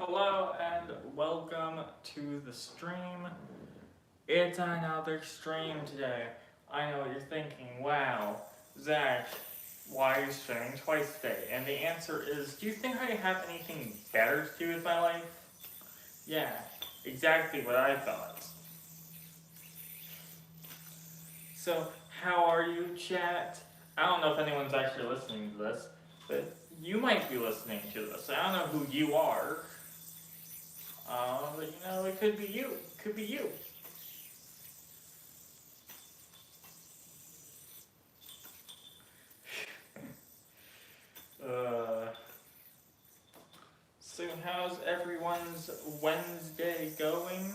Hello and welcome to the stream. It's another stream today. I know what you're thinking, wow, Zach, why are you streaming twice today? And the answer is, do you think I have anything better to do with my life? Yeah, exactly what I thought. So, how are you, chat? I don't know if anyone's actually listening to this, but you might be listening to this. I don't know who you are. But it could be you. It could be you. So how's everyone's Wednesday going?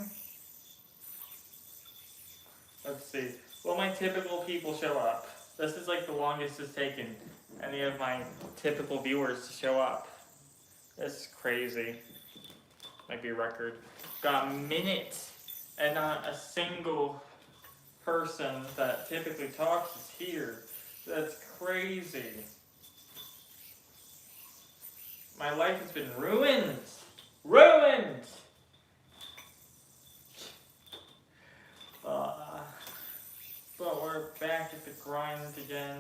Let's see. Will my typical people show up? This is like the longest it's taken any of my typical viewers to show up. This is crazy. Might be a record. Got a minute and not a single person that typically talks is here. That's crazy. My life has been ruined. Ruined! But we're back at the grind again,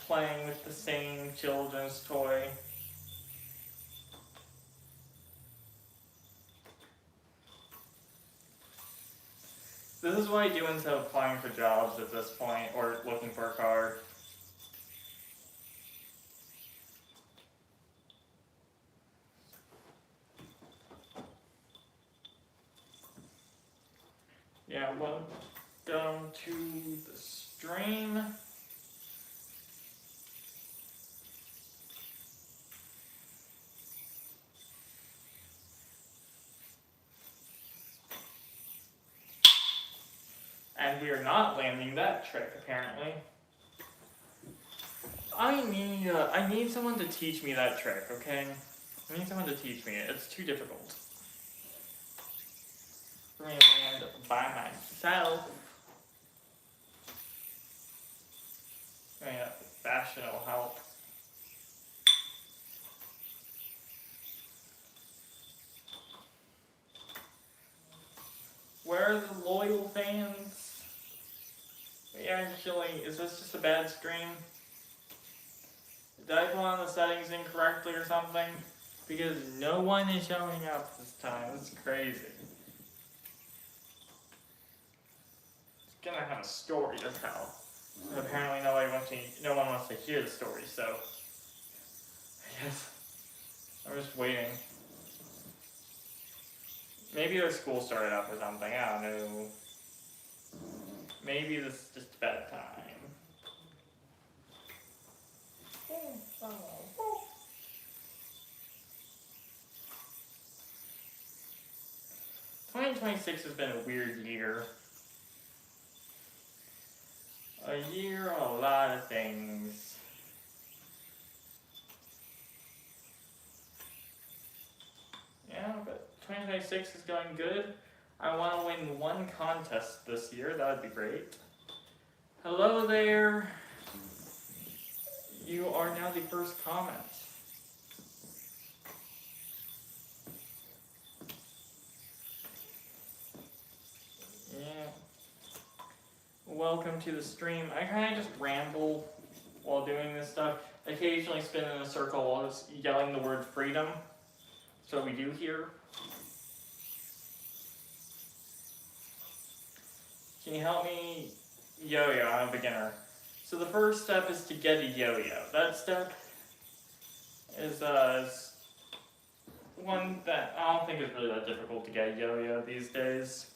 playing with the same children's toy. This is what I do instead of applying for jobs at this point, or looking for a car. Yeah, welcome to the stream. And we are not landing that trick, apparently. I need someone to teach me that trick, okay? I need someone to teach me it. It's too difficult for me to land by myself. I mean, fashion will help. Where are the loyal fans? Actually, is this just a bad stream? Did I put on the settings incorrectly or something? Because no one is showing up this time. This is crazy. It's gonna have a story to tell. And apparently no one wants to hear the story, so I guess I'm just waiting. Maybe their school started up or something, I don't know. Maybe this is just a bad time. 2026 has been a weird year. A year of a lot of things. Yeah, but 2026 is going good. I want to win one contest this year. That would be great. Hello there. You are now the first comment. Yeah. Welcome to the stream. I kind of just ramble while doing this stuff. Occasionally spin in a circle while just yelling the word freedom. That's what we do here. Can you help me? Yo-yo, I'm a beginner. So the first step is to get a yo-yo. That step is one that I don't think is really that difficult to get a yo-yo these days.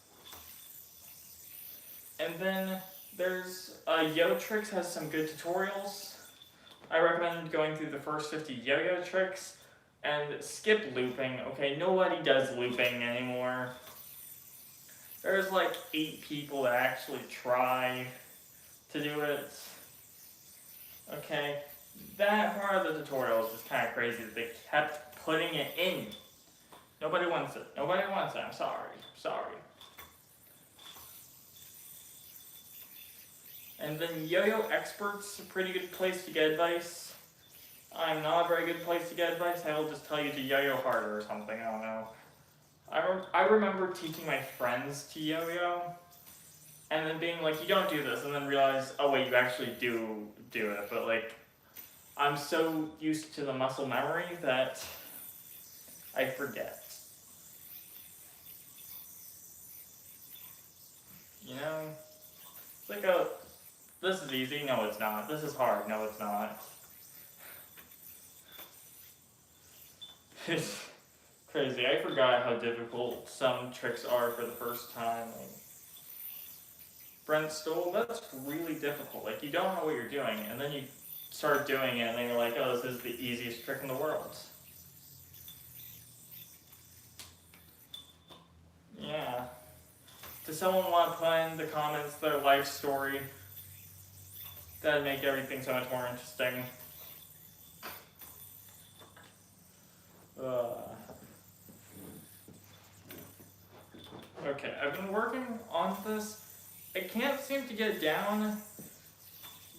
And then there's YoTricks has some good tutorials. I recommend going through the first 50 yo-yo tricks and skip looping. Okay, nobody does looping anymore. There's like 8 people that actually try to do it. Okay, that part of the tutorial is just kind of crazy that they kept putting it in. Nobody wants it. Nobody wants it. I'm sorry. Sorry. And then Yo-Yo Expert's a pretty good place to get advice. I'm not a very good place to get advice. I will just tell you to yo-yo harder or something. I don't know. I remember teaching my friends to yo-yo, and then being like, you don't do this, and then realize, oh wait, you actually do it. But like, I'm so used to the muscle memory that I forget. You know? It's like this is easy. No, it's not. This is hard. No, it's not. It's crazy. I forgot how difficult some tricks are for the first time. Like, Brent Stoll, that's really difficult. Like, you don't know what you're doing, and then you start doing it, and then you're like, oh, this is the easiest trick in the world. Yeah. Does someone want to put in the comments their life story? That'd make everything so much more interesting. Okay, I've been working on this. I can't seem to get it down,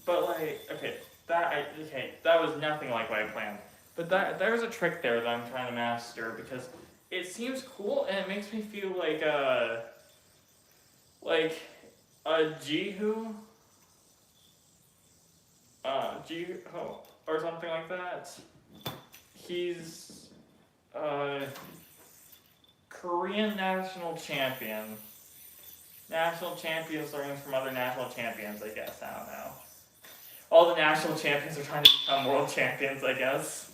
but like, okay, that was nothing like what I planned. But there's a trick there that I'm trying to master because it seems cool and it makes me feel like a Jihu, Jiho, or something like that. He's Korean national champion. National champions learning from other national champions, I guess. I don't know. All the national champions are trying to become world champions, I guess.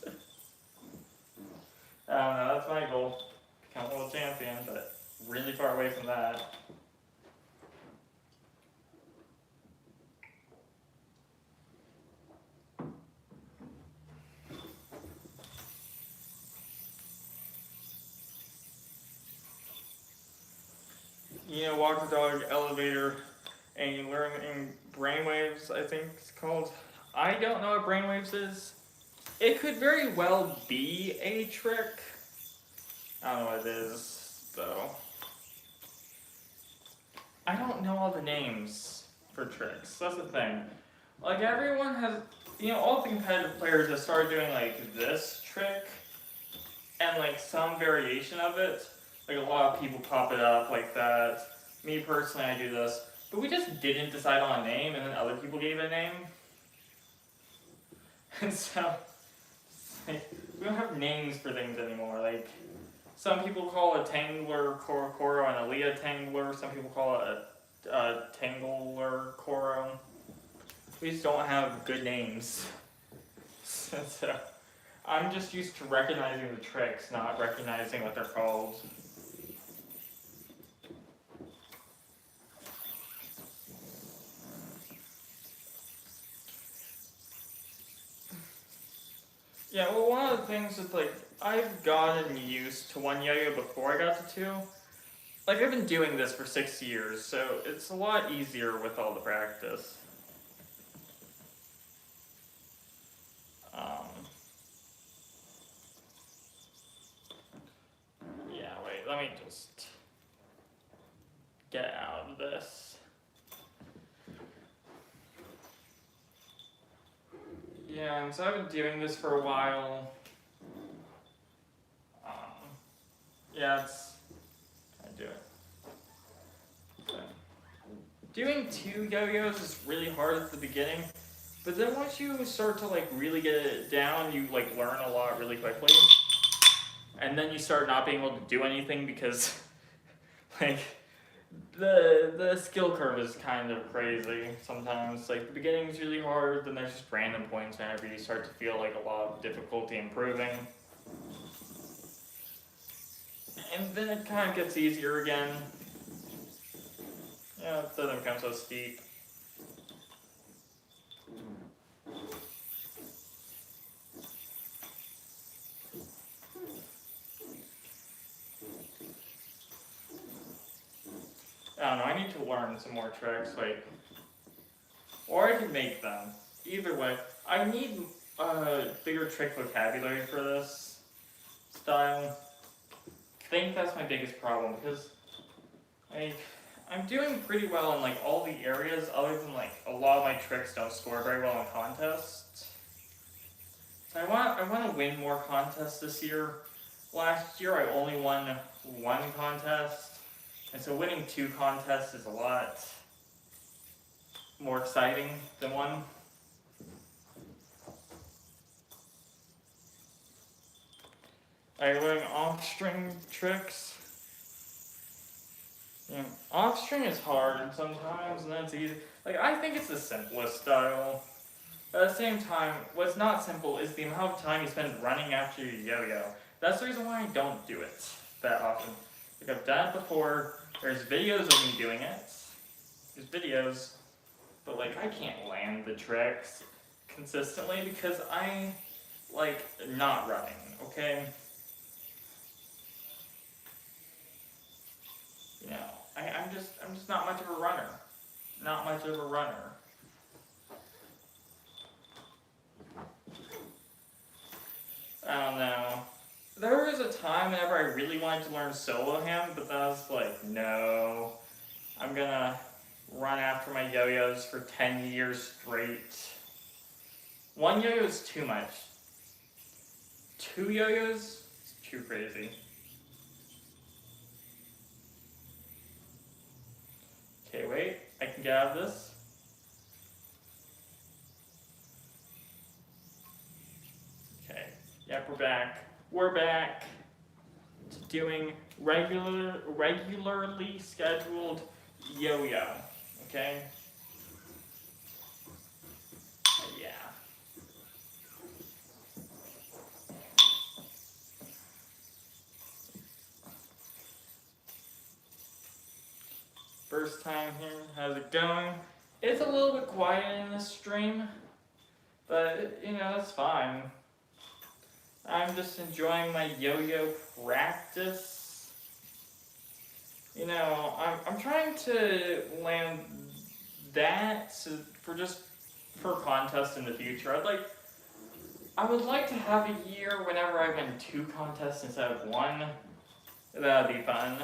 I don't know, that's my goal. Become world champion, but really far away from that. You know, walk the dog, elevator, and you learn in brainwaves, I think it's called. I don't know what brainwaves is. It could very well be a trick. I don't know what it is, though. I don't know all the names for tricks. That's the thing. Like, everyone has, you know, all the competitive players have started doing, like, this trick, and, like, some variation of it. Like, a lot of people pop it up like that. Me, personally, I do this. But we just didn't decide on a name, and then other people gave it a name. And so, like, we don't have names for things anymore. Like, some people call a Tangler Koro and a Leah Tangler. Some people call it a Tangler Koro. We just don't have good names. So, I'm just used to recognizing the tricks, not recognizing what they're called. Yeah, well, one of the things is, like, I've gotten used to one yo-yo before I got to two. Like, I've been doing this for 6 years, so it's a lot easier with all the practice. Yeah, wait, let me just get out of this. Yeah, so I've been doing this for a while. Yeah, I do it. So, doing two yo-yos is really hard at the beginning, but then once you start to like really get it down, you like learn a lot really quickly, and then you start not being able to do anything because like the skill curve is kind of crazy sometimes. Like the beginning is really hard, then there's just random points whenever you start to feel like a lot of difficulty improving. And then it kind of gets easier again. Yeah, it doesn't become so steep. I don't know, I need to learn some more tricks, like, or I can make them. Either way, I need a bigger trick vocabulary for this style. I think that's my biggest problem because I'm doing pretty well in like all the areas other than like a lot of my tricks don't score very well in contests. I want to win more contests this year. Last year I only won one contest, and so winning 2 contests is a lot more exciting than one. Are you learning off-string tricks? Yeah, off-string is hard sometimes, and that's easy. Like, I think it's the simplest style. But at the same time, what's not simple is the amount of time you spend running after your yo-yo. That's the reason why I don't do it that often. Like, I've done it before. There's videos of me doing it. There's videos. But, like, I can't land the tricks consistently because I like not running, okay? You know, I'm just not much of a runner. Not much of a runner. I don't know. There was a time whenever I really wanted to learn solo hand, but then I was like, no. I'm gonna run after my yo-yos for 10 years straight. 1 yo-yo is too much. 2 yo-yos is too crazy. Okay, wait. I can get out of this. Okay. Yep, we're back. We're back to doing regularly scheduled yo-yo. Okay? Yeah. First time here, how's it going? It's a little bit quiet in this stream, but you know, that's fine. I'm just enjoying my yo-yo practice. You know, I'm trying to land that for contests in the future. I would like to have a year whenever I win 2 contests instead of 1. That would be fun.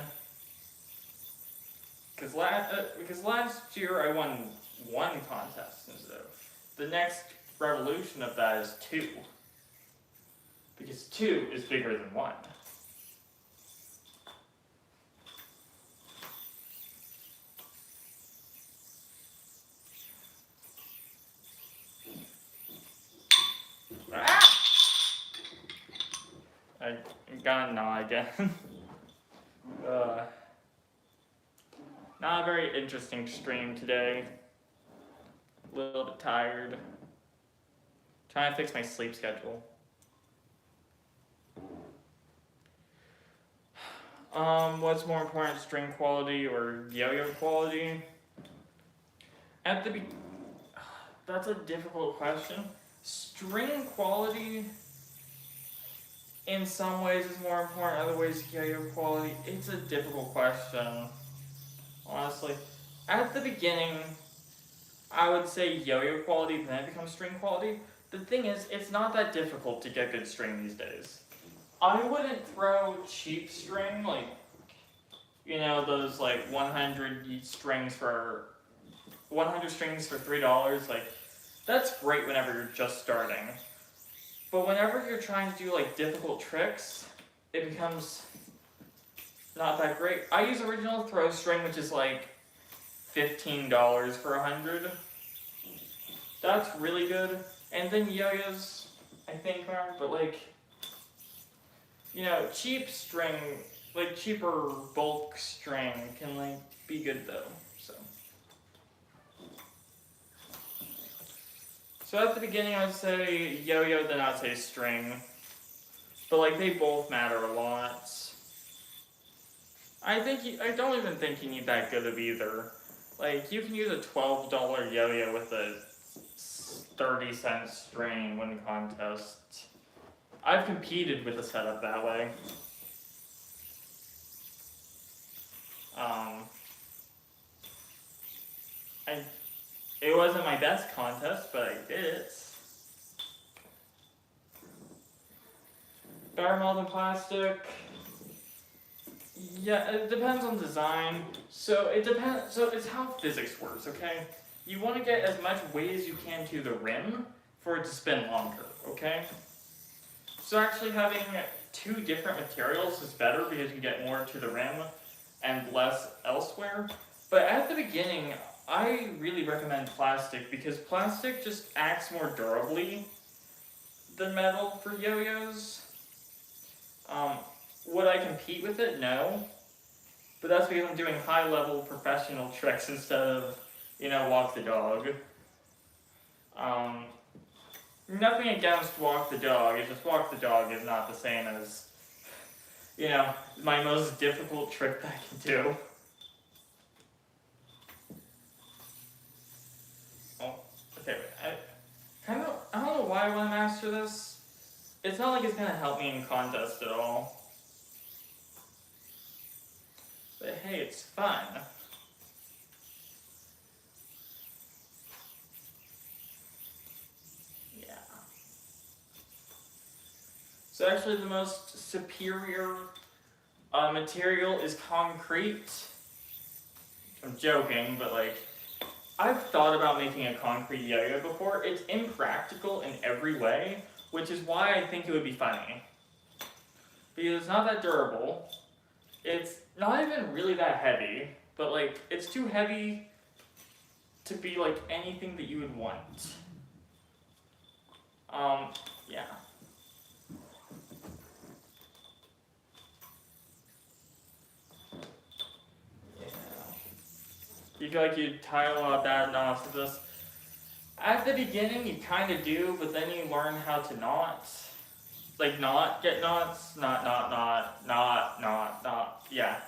Because last year I won 1 contest instead of. The next revolution of that is 2. Because 2 is bigger than 1. Ah! I got a gnaw again. Not a very interesting stream today. A little bit tired. Trying to fix my sleep schedule. What's more important, string quality or yo-yo quality? That's a difficult question. String quality in some ways is more important, other ways yo-yo quality. It's a difficult question, honestly. At the beginning, I would say yo-yo quality, then it becomes string quality. The thing is, it's not that difficult to get good string these days. I wouldn't throw cheap string, like, you know, those like 100 strings for $3. Like, that's great whenever you're just starting. But whenever you're trying to do like difficult tricks, it becomes not that great. I use original throw string, which is like $15 for 100. That's really good. And then yo-yos, I think, are, but like, you know, cheap string, like cheaper bulk string can like be good though, So at the beginning I would say yo-yo, then I would say string. But like, they both matter a lot. I don't even think you need that good of either. Like, you can use a $12 yo-yo with a 30-cent string win contest. I've competed with a setup that way. It wasn't my best contest, but I did it. Better mold than plastic. Yeah, it depends on design. So it depends. So it's how physics works, okay? You want to get as much weight as you can to the rim for it to spin longer, okay? So actually having two different materials is better because you get more to the rim and less elsewhere. But at the beginning, I really recommend plastic because plastic just acts more durably than metal for yo-yos. Would I compete with it? No. But that's because I'm doing high-level professional tricks instead of, walk the dog. Nothing against walk the dog, it's just walk the dog is not the same as, my most difficult trick that I can do. Oh, okay, I don't know why I want to master this. It's not like it's going to help me in contest at all. But hey, it's fun. Yeah. So actually the most superior material is concrete. I'm joking, but I've thought about making a concrete yo-yo before. It's impractical in every way, which is why I think it would be funny. Because it's not that durable. It's not even really that heavy, but it's too heavy to be anything that you would want. Yeah. You feel like you tie a lot of bad knots to this. At the beginning, you kind of do, but then you learn how to not. Not get knots. Not. Yeah.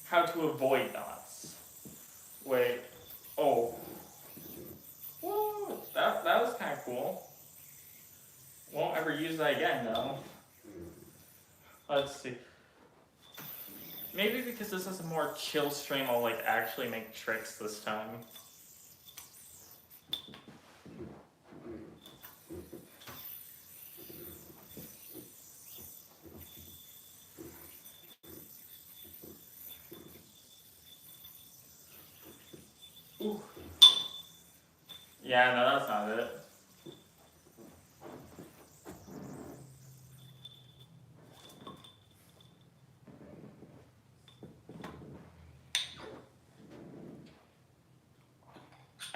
How to avoid knots. Wait. Oh. Whoa. That was kind of cool. Won't ever use that again, though. Let's see. Maybe because this is a more chill stream, I'll actually make tricks this time. Ooh. Yeah, no, that's not it.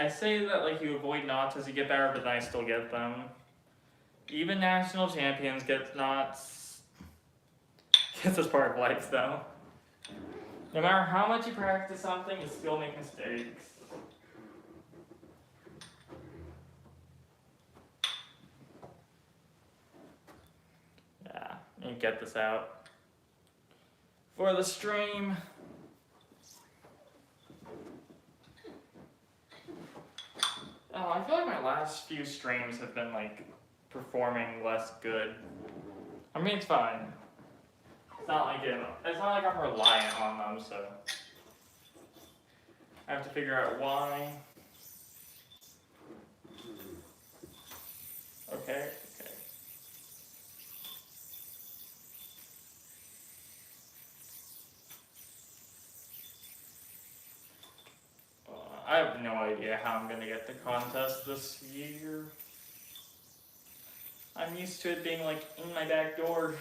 I say that you avoid knots as you get better, but then I still get them. Even national champions get knots. It's just part of life, though. No matter how much you practice something, you still make mistakes. Yeah, let me get this out for the stream. Oh, I feel like my last few streams have been performing less good. I mean, it's fine. It's not like I'm reliant on them, so I have to figure out why. Okay. I have no idea how I'm gonna get the contest this year. I'm used to it being in my back door.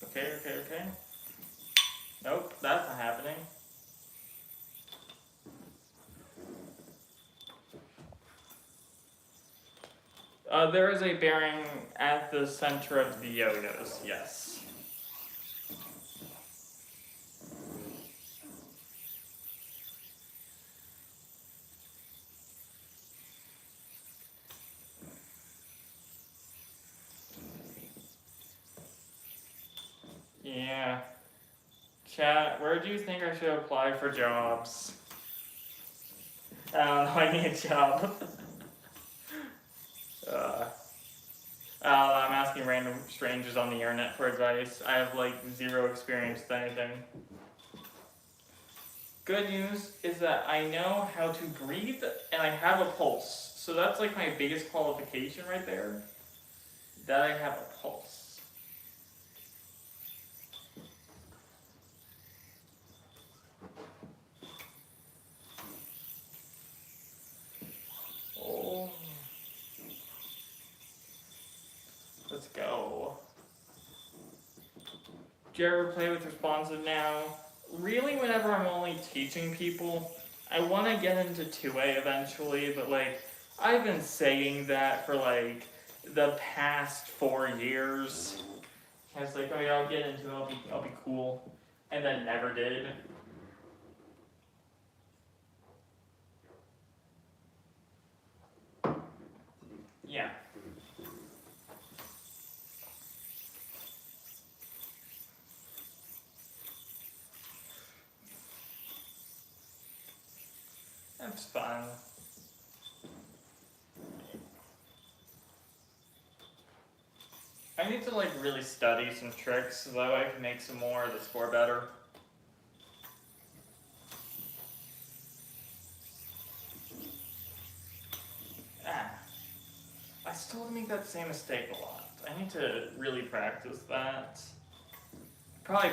Okay. Nope, that's not happening. There is a bearing at the center of the yo-yos, yes. Yeah. Chat, where do you think I should apply for jobs? I don't know, I need a job. I'm asking random strangers on the internet for advice. I have zero experience with anything. Good news is that I know how to breathe and I have a pulse. So that's my biggest qualification right there. That I have a pulse. Let's go. Do you ever play with responsive now? Really, whenever I'm only teaching people, I want to get into 2A eventually, but like, I've been saying that for like the past 4 years. I was like, oh yeah, I'll get into it, I'll be cool. And then never did. Yeah. That's fun. I need to like really study some tricks so that way I can make some more to score better. I still make that same mistake a lot. I need to really practice that. Probably,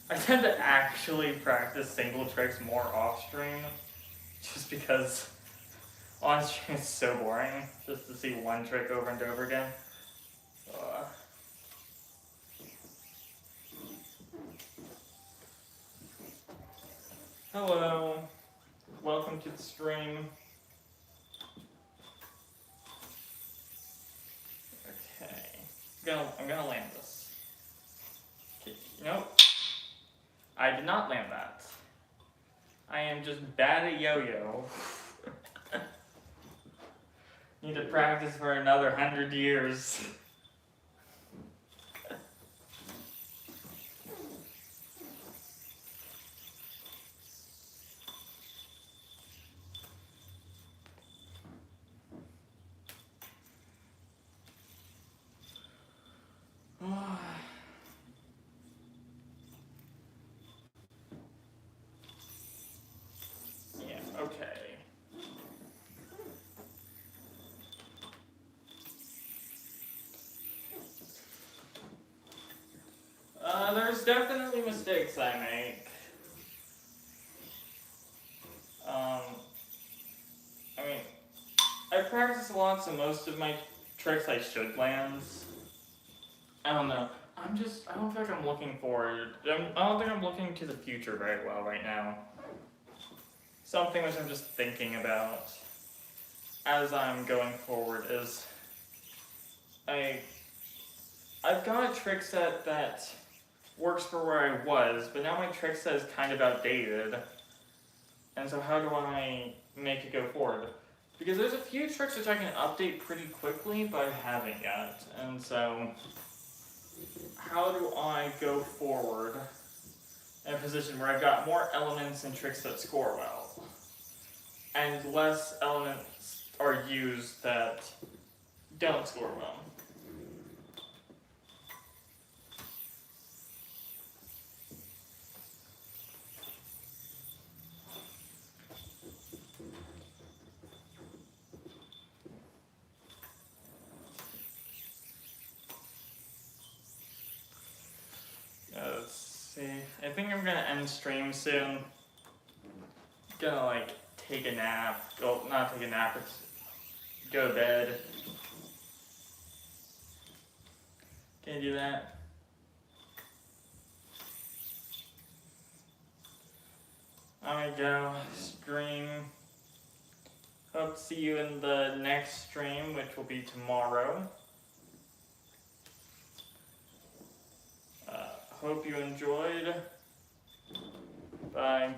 I tend to actually practice single tricks more off stream, just because on stream it's so boring just to see one trick over and over again. Hello, welcome to the stream. Okay, I'm gonna land this. Okay, nope, I did not land that. I am just bad at yo-yo. Need to practice for another 100 years. Yeah, okay. There's definitely mistakes I make. I mean, I practice a lot, so most of my tricks I should land. I don't know. I don't think I'm looking forward. I don't think I'm looking to the future very well right now. Something which I'm just thinking about as I'm going forward is I've got a trick set that works for where I was, but now my trick set is kind of outdated. And so how do I make it go forward? Because there's a few tricks which I can update pretty quickly, but I haven't yet. And so how do I go forward in a position where I've got more elements and tricks that score well, and less elements are used that don't score well? Let's see. I think I'm gonna end stream soon. Gonna like take a nap. Well, not take a nap, it's go to bed. Can you do that? I'm gonna go stream. Hope to see you in the next stream, which will be tomorrow. Hope you enjoyed. Bye.